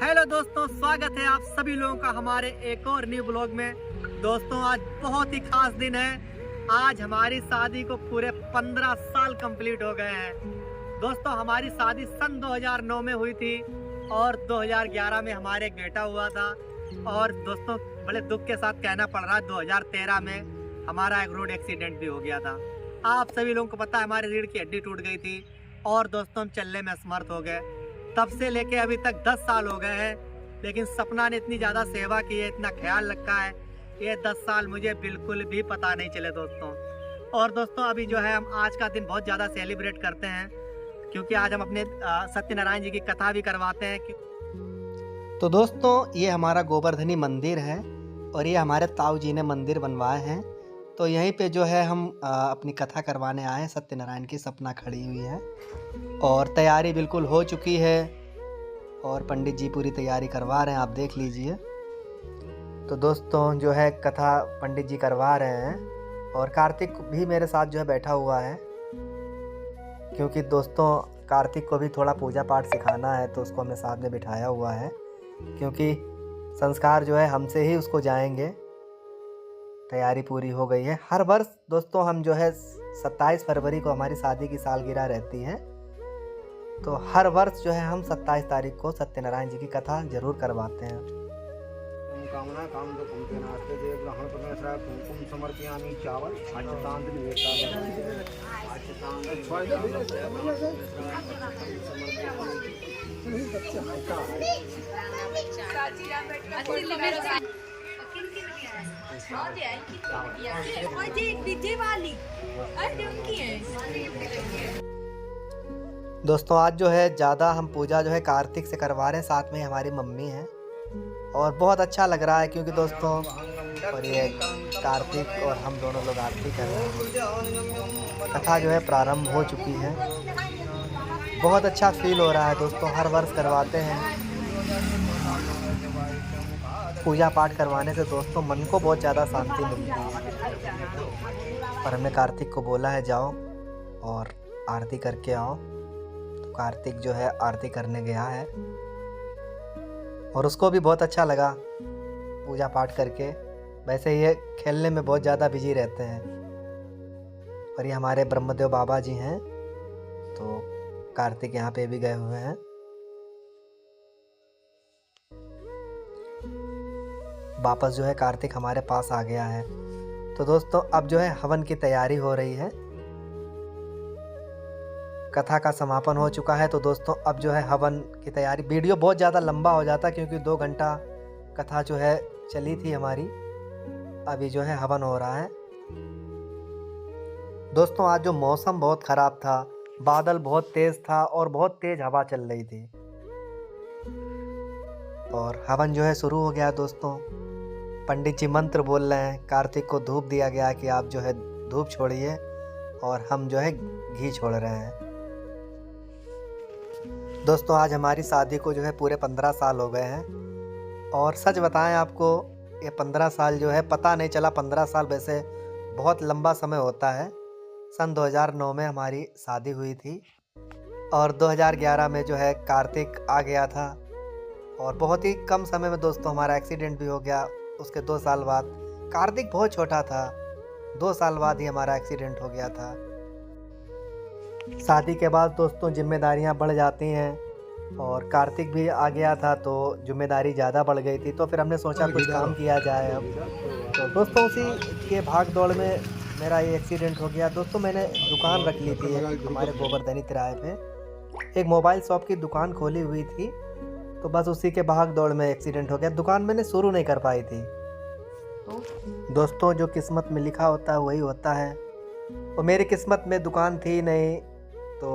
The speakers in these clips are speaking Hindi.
हेलो दोस्तों, स्वागत है आप सभी लोगों का हमारे एक और न्यू ब्लॉग में। दोस्तों आज बहुत ही खास दिन है। आज हमारी शादी को पूरे 15 साल कंप्लीट हो गए हैं। दोस्तों हमारी शादी सन 2009 में हुई थी और 2011 में हमारे एक बेटा हुआ था। और दोस्तों बड़े दुख के साथ कहना पड़ रहा है 2013 में हमारा एक रोड एक्सीडेंट भी हो गया था। आप सभी लोगों को पता है हमारी रीढ़ की हड्डी टूट गई थी और दोस्तों हम चलने में असमर्थ हो गए। तब से लेके अभी तक 10 साल हो गए हैं, लेकिन सपना ने इतनी ज़्यादा सेवा की है, इतना ख्याल रखा है, ये 10 साल मुझे बिल्कुल भी पता नहीं चले दोस्तों। और दोस्तों अभी जो है हम आज का दिन बहुत ज़्यादा सेलिब्रेट करते हैं क्योंकि आज हम अपने सत्यनारायण जी की कथा भी करवाते हैं। तो दोस्तों ये हमारा गोवर्धनी मंदिर है और ये हमारे ताऊ जी ने मंदिर बनवाए हैं। तो यहीं पे जो है हम अपनी कथा करवाने आए हैं। सत्यनारायण की सपना खड़ी हुई है और तैयारी बिल्कुल हो चुकी है और पंडित जी पूरी तैयारी करवा रहे हैं, आप देख लीजिए। तो दोस्तों जो है कथा पंडित जी करवा रहे हैं और कार्तिक भी मेरे साथ जो है बैठा हुआ है, क्योंकि दोस्तों कार्तिक को भी थोड़ा पूजा पाठ सिखाना है तो उसको हमने साथ में बिठाया हुआ है, क्योंकि संस्कार जो है हमसे ही उसको जाएंगे। तैयारी पूरी हो गई है। हर वर्ष दोस्तों हम जो है 27 फरवरी को हमारी शादी की सालगिरह रहती है, तो हर वर्ष जो है हम 27 तारीख को सत्यनारायण जी की कथा जरूर करवाते हैं। कामना काम तो कुंते नास्ते देव ग्रहण परमेश्वर कुमकुम समर्पयामि चावल अच्युतांत दोस्तों आज जो है ज़्यादा हम पूजा जो है कार्तिक से करवा रहे हैं, साथ में हमारी मम्मी हैं और बहुत अच्छा लग रहा है क्योंकि दोस्तों और ये कार्तिक और हम दोनों लोग आरती कर रहे हैं। कथा जो है प्रारंभ हो चुकी है। बहुत अच्छा फील हो रहा है दोस्तों, हर वर्ष करवाते हैं। पूजा पाठ करवाने से दोस्तों मन को बहुत ज़्यादा शांति मिलती है। और हमने कार्तिक को बोला है जाओ और आरती करके आओ, तो कार्तिक जो है आरती करने गया है और उसको भी बहुत अच्छा लगा पूजा पाठ करके। वैसे ये खेलने में बहुत ज़्यादा बिजी रहते हैं। और ये हमारे ब्रह्मदेव बाबा जी हैं, तो कार्तिक यहाँ पे भी गए हुए हैं। वापस जो है कार्तिक हमारे पास आ गया है। तो दोस्तों अब जो है हवन की तैयारी हो रही है। कथा का समापन हो चुका है, तो दोस्तों अब जो है हवन की तैयारी। वीडियो बहुत ज़्यादा लंबा हो जाता क्योंकि 2 घंटा कथा जो है चली थी हमारी। अभी जो है हवन हो रहा है। दोस्तों आज जो मौसम बहुत ख़राब था, बादल बहुत तेज़ था और बहुत तेज़ हवा चल रही थी और हवन जो है शुरू हो गया दोस्तों। पंडित जी मंत्र बोल रहे हैं, कार्तिक को धूप दिया गया कि आप जो है धूप छोड़िए और हम जो है घी छोड़ रहे हैं। दोस्तों आज हमारी शादी को जो है पूरे 15 साल हो गए हैं और सच बताएं आपको ये 15 साल जो है पता नहीं चला। 15 साल वैसे बहुत लंबा समय होता है। सन 2009 में हमारी शादी हुई थी और 2011 में जो है कार्तिक आ गया था और बहुत ही कम समय में दोस्तों हमारा एक्सीडेंट भी हो गया। उसके 2 साल बाद, कार्तिक बहुत छोटा था, 2 साल बाद ही हमारा एक्सीडेंट हो गया था। शादी के बाद दोस्तों जिम्मेदारियां बढ़ जाती हैं और कार्तिक भी आ गया था तो जिम्मेदारी ज़्यादा बढ़ गई थी। तो फिर हमने सोचा कुछ काम किया जाए अब। तो दोस्तों उसी के भाग दौड़ में मेरा ये एक्सीडेंट हो गया। दोस्तों मैंने दुकान रख ली थी हमारे गोवर्धनी तिराहे पे, एक मोबाइल शॉप की दुकान खोली हुई थी, तो बस उसी के भाग दौड़ में एक्सीडेंट हो गया। दुकान मैंने शुरू नहीं कर पाई थी। दोस्तों जो किस्मत में लिखा होता है वही होता है, और मेरी किस्मत में दुकान थी नहीं तो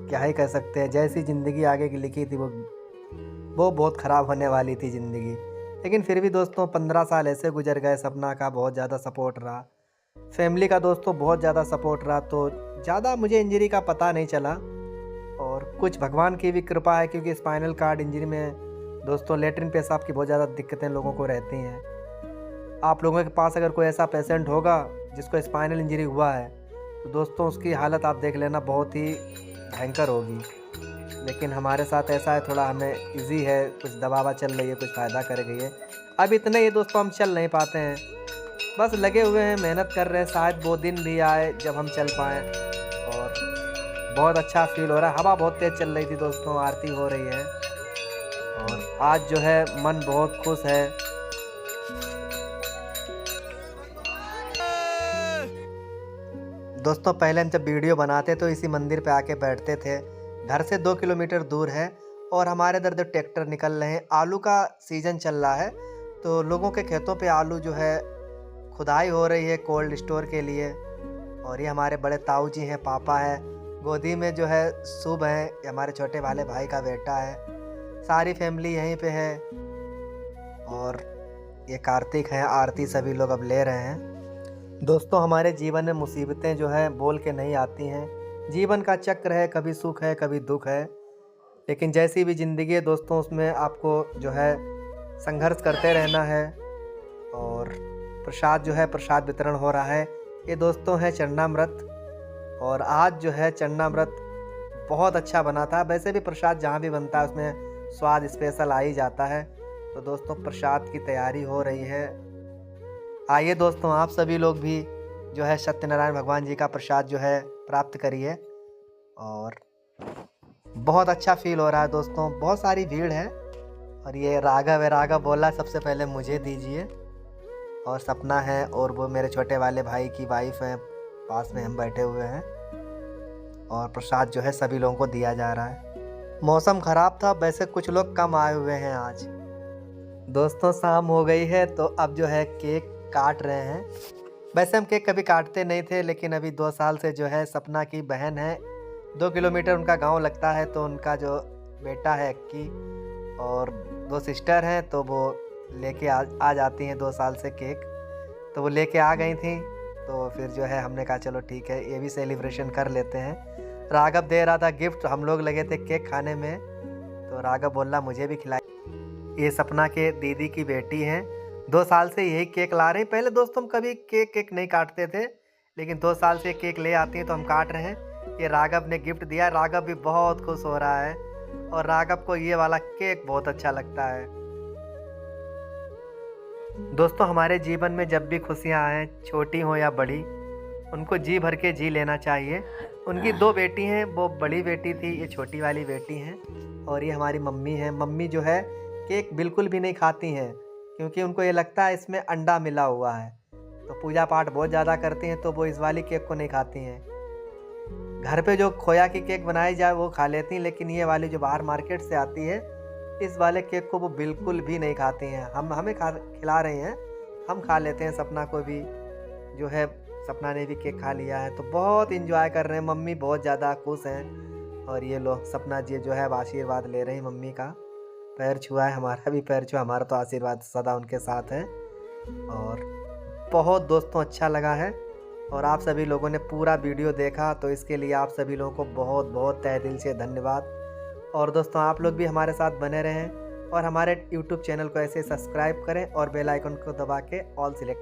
क्या ही कह सकते हैं। जैसी ज़िंदगी आगे की लिखी थी वो बहुत ख़राब होने वाली थी ज़िंदगी। लेकिन फिर भी दोस्तों 15 साल ऐसे गुजर गए। सपना का बहुत ज़्यादा सपोर्ट रहा, फैमिली का दोस्तों बहुत ज़्यादा सपोर्ट रहा, तो ज़्यादा मुझे इंजरी का पता नहीं चला। और कुछ भगवान की भी कृपा है क्योंकि स्पाइनल कार्ड इंजरी में दोस्तों लेटरिन पेशाब की बहुत ज़्यादा दिक्कतें लोगों को रहती हैं। आप लोगों के पास अगर कोई ऐसा पेशेंट होगा जिसको स्पाइनल इंजरी हुआ है तो दोस्तों उसकी हालत आप देख लेना, बहुत ही भयंकर होगी। लेकिन हमारे साथ ऐसा है, थोड़ा हमें इजी है, कुछ दवा चल रही है, कुछ फ़ायदा कर गई है। अब इतने ही दोस्तों हम चल नहीं पाते हैं, बस लगे हुए हैं, मेहनत कर रहे हैं, शायद वो दिन भी आए जब हम चल पाएँ। और बहुत अच्छा फील हो रहा है। हवा बहुत तेज़ चल रही थी दोस्तों, आरती हो रही है और आज जो है मन बहुत खुश है। दोस्तों पहले हम जब वीडियो बनाते तो इसी मंदिर पे आके बैठते थे। घर से 2 किलोमीटर दूर है और हमारे इधर जो ट्रैक्टर निकल रहे हैं, आलू का सीज़न चल रहा है, तो लोगों के खेतों पे आलू जो है खुदाई हो रही है कोल्ड स्टोर के लिए। और ये हमारे बड़े ताऊ जी हैं, पापा है, गोदी में जो है शुभ है, ये हमारे छोटे वाले भाई का बेटा है, सारी फैमिली यहीं पे है। और ये कार्तिक है, आरती सभी लोग अब ले रहे हैं। दोस्तों हमारे जीवन में मुसीबतें जो है बोल के नहीं आती हैं, जीवन का चक्र है, कभी सुख है कभी दुख है, लेकिन जैसी भी ज़िंदगी है दोस्तों उसमें आपको जो है संघर्ष करते रहना है। और प्रसाद जो है, प्रसाद वितरण हो रहा है, ये दोस्तों है चरणामृत। और आज जो है चरणामृत बहुत अच्छा बना था। वैसे भी प्रसाद जहाँ भी बनता है उसमें स्वाद स्पेशल आ ही जाता है। तो दोस्तों प्रसाद की तैयारी हो रही है। आइए दोस्तों आप सभी लोग भी जो है सत्यनारायण भगवान जी का प्रसाद जो है प्राप्त करिए। और बहुत अच्छा फील हो रहा है दोस्तों, बहुत सारी भीड़ है। और ये राघव है, राघव बोला सबसे पहले मुझे दीजिए। और सपना है और वो मेरे छोटे वाले भाई की वाइफ है, पास में हम बैठे हुए हैं। और प्रसाद जो है सभी लोगों को दिया जा रहा है। मौसम ख़राब था, वैसे कुछ लोग कम आए हुए हैं आज। दोस्तों शाम हो गई है तो अब जो है केक काट रहे हैं। वैसे हम केक कभी काटते नहीं थे, लेकिन अभी 2 साल से जो है सपना की बहन है, 2 किलोमीटर उनका गांव लगता है, तो उनका जो बेटा है की और 2 सिस्टर हैं, तो वो लेके आ जाती हैं 2 साल से केक। तो वो लेके आ गई थी, तो फिर जो है हमने कहा चलो ठीक है ये भी सेलिब्रेशन कर लेते हैं। राघव दे रहा था गिफ्ट, हम लोग लगे थे केक खाने में, तो राघव बोला मुझे भी खिलाई। ये सपना के दीदी की बेटी हैं, 2 साल से यही केक ला रहे हैं। पहले दोस्तों हम कभी केक नहीं काटते थे, लेकिन 2 साल से केक ले आती हैं तो हम काट रहे हैं। ये राघव ने गिफ्ट दिया, राघव भी बहुत खुश हो रहा है और राघव को ये वाला केक बहुत अच्छा लगता है। दोस्तों हमारे जीवन में जब भी खुशियाँ आएँ, छोटी हो या बड़ी, उनको जी भर के जी लेना चाहिए। उनकी 2 बेटी हैं, वो बड़ी बेटी थी, ये छोटी वाली बेटी हैं। और ये हमारी मम्मी है। मम्मी जो है केक बिल्कुल भी नहीं खाती हैं, क्योंकि उनको ये लगता है इसमें अंडा मिला हुआ है। तो पूजा पाठ बहुत ज़्यादा करती हैं, तो वो इस वाली केक को नहीं खाती हैं। घर पे जो खोया की केक बनाई जाए वो खा लेती हैं, लेकिन ये वाली जो बाहर मार्केट से आती है, इस वाले केक को वो बिल्कुल भी नहीं खाती हैं। हमें खिला रही हैं, हम खा लेते हैं। सपना को भी जो है, सपना ने भी केक खा लिया है, तो बहुत इंजॉय कर रहे हैं। मम्मी बहुत ज़्यादा खुश हैं। और ये लो सपना जी जो है आशीर्वाद ले रही हैं मम्मी का, पैर छुआ है, हमारा भी पैर छुआ, हमारा तो आशीर्वाद सदा उनके साथ है। और बहुत दोस्तों अच्छा लगा है। और आप सभी लोगों ने पूरा वीडियो देखा, तो इसके लिए आप सभी लोगों को बहुत बहुत तहे दिल से धन्यवाद। और दोस्तों आप लोग भी हमारे साथ बने रहें और हमारे YouTube चैनल को ऐसे सब्सक्राइब करें और बेल आइकन को दबा के ऑल सिलेक्ट